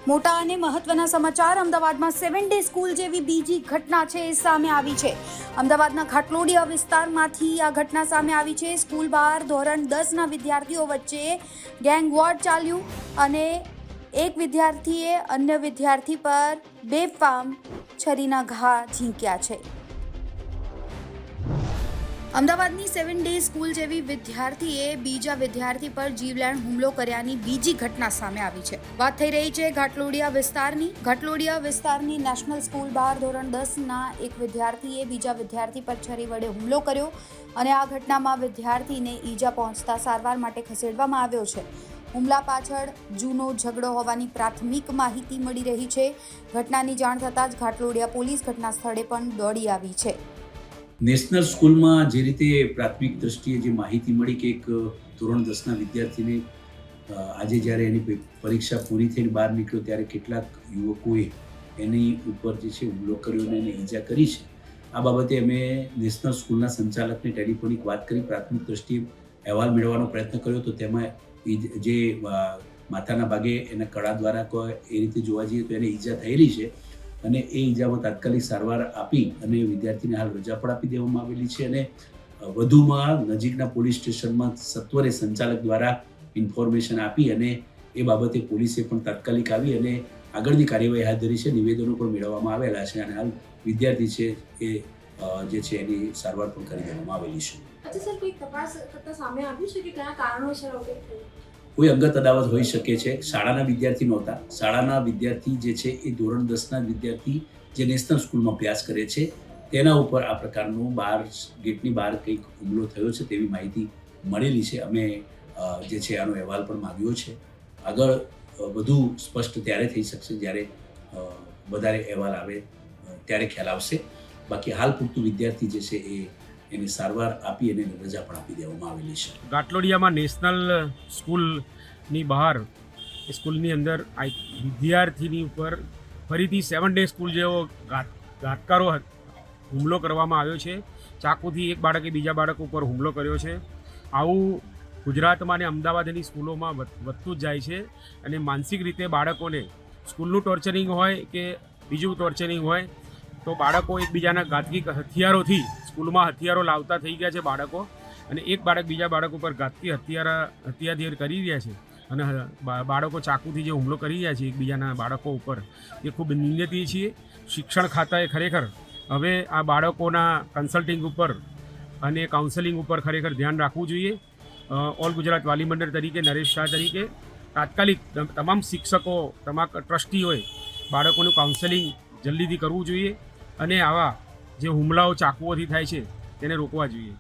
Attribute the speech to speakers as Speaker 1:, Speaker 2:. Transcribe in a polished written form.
Speaker 1: મોટા અને મહત્વના સમાચાર અમદાવાદમાં 7 ડે સ્કૂલ જેવી બીજી ઘટના છે એ સામે આવી છે। અમદાવાદના ઘાટલોડિયા વિસ્તારમાંથી આ ઘટના સામે આવી છે। સ્કૂલ બહાર ધોરણ 10ના વિદ્યાર્થીઓ વચ્ચે ગેંગ વોર ચાલ્યું અને એક વિદ્યાર્થીએ અન્ય વિદ્યાર્થી પર બેફામ છરીના ઘા ઝીંક્યા છે। અમદાવાદની 7 ડે સ્કૂલ જેવી વિદ્યાર્થીએ બીજા વિદ્યાર્થી પર જીવલેણ હુમલો કર્યાની બીજી ઘટના સામે આવી છે। વાત થઈ રહી છે ઘાટલોડિયા વિસ્તારની નેશનલ સ્કૂલ બહાર ધોરણ 10ના એક વિદ્યાર્થીએ બીજા વિદ્યાર્થી પર છરી વડે હુમલો કર્યો અને આ ઘટનામાં વિદ્યાર્થીને ઈજા પહોંચતા સારવાર માટે ખસેડવામાં આવ્યો છે। હુમલા પાછળ જૂનો ઝઘડો હોવાની પ્રાથમિક માહિતી મળી રહી છે। ઘટનાની જાણ થતાં જ ઘાટલોડિયા પોલીસ ઘટના સ્થળે પણ દોડી આવી છે।
Speaker 2: નેશનલ સ્કૂલમાં જે રીતે પ્રાથમિક દ્રષ્ટિએ જે માહિતી મળી કે એક ધોરણ 10ના વિદ્યાર્થીને આજે જ્યારે એની પરીક્ષા પૂરી થઈને બહાર નીકળ્યો ત્યારે કેટલાક યુવકોએ એની ઉપર જે છે હુમલો કર્યો અને એને ઈજા કરી છે। આ બાબતે અમે નેશનલ સ્કૂલના સંચાલકને ટેલિફોનિક વાત કરી પ્રાથમિક દ્રષ્ટિએ અહેવાલ મેળવવાનો પ્રયત્ન કર્યો તો તેમાં જે માથાના ભાગે એના કડા દ્વારા એ રીતે જોવા જઈએ તો એને ઈજા થયેલી છે અને એ ઈજામાં તાત્કાલિક સારવાર આપી અને વિદ્યાર્થીને હાલ રજા પણ આપી દેવામાં આવેલી છે અને વધુમાં નજીકના પોલીસ સ્ટેશનમાં સત્વરે સંચાલક દ્વારા ઇન્ફોર્મેશન આપી અને એ બાબતે પોલીસે પણ તાત્કાલિક આવી અને આગળની કાર્યવાહી હાથ ધરી છે। નિવેદનો પણ મેળવવામાં આવેલા છે અને હાલ વિદ્યાર્થી છે એ જે છે એની સારવાર પણ કરી દેવામાં આવેલી છે।
Speaker 3: અચ્છા સર, કોઈ તપાસ કરતા સામે આવ્યું છે કે કયા કારણોસર
Speaker 2: કોઈ અંગત અદાવત હોઈ શકે છે। શાળાના વિદ્યાર્થી નહોતા। શાળાના વિદ્યાર્થી જે છે એ ધોરણ 10ના વિદ્યાર્થી જે નેશનલ સ્કૂલમાં અભ્યાસ કરે છે તેના ઉપર આ પ્રકારનો ગેટની બહાર કંઈક હુમલો થયો છે તેવી માહિતી મળેલી છે। અમે જે છે આનો અહેવાલ પણ માંગ્યો છે। આગળ વધુ સ્પષ્ટ ત્યારે થઈ શકશે જ્યારે વધારે અહેવાલ આવે ત્યારે ખ્યાલ આવશે। બાકી હાલ પૂરતું વિદ્યાર્થી જે છે એની સારવાર આપી અને રજા પણ આપી દેવામાં આવેલી છે।
Speaker 4: ઘાટલોડિયામાં નેશનલ સ્કૂલની બહાર સ્કૂલની અંદર વિદ્યાર્થીની ઉપર ફરીથી 7 ડે સ્કૂલ જેવો ઘાતકારો હુમલો કરવામાં આવ્યો છે। ચાકુથી એક બાળકે બીજા બાળક ઉપર હુમલો કર્યો છે। આવું ગુજરાતમાં અને અમદાવાદની સ્કૂલોમાં વધતું જ જાય છે અને માનસિક રીતે બાળકોને સ્કૂલનું ટોર્ચરિંગ હોય કે બીજું ટોર્ચરિંગ હોય તો બાળકો એકબીજાના ઘાતકી હથિયારોથી સ્કૂલમાં હથિયારો લાવતા થઈ ગયા છે બાળકો અને એક બાળક બીજા બાળક ઉપર ઘાતકી હથિયાર કરી રહ્યા છે અને બાળકો ચાકુથી જે હુમલો કરી રહ્યા છે એકબીજાના બાળકો ઉપર એ ખૂબ નિંદનીય છે। શિક્ષણ ખાતાએ ખરેખર હવે આ બાળકોના કન્સલ્ટિંગ ઉપર અને કાઉન્સેલિંગ ઉપર ખરેખર ધ્યાન રાખવું જોઈએ। ઓલ ગુજરાત વાલી મંડળ તરીકે નરેશ શાહ તરીકે તાત્કાલિક તમામ શિક્ષકો તમામ ટ્રસ્ટીઓએ બાળકોનું કાઉન્સેલિંગ જલ્દીથી કરવું જોઈએ અને આવા જે હુમલાઓ ચાકુઓથી થાય છે તેને રોકવા જોઈએ।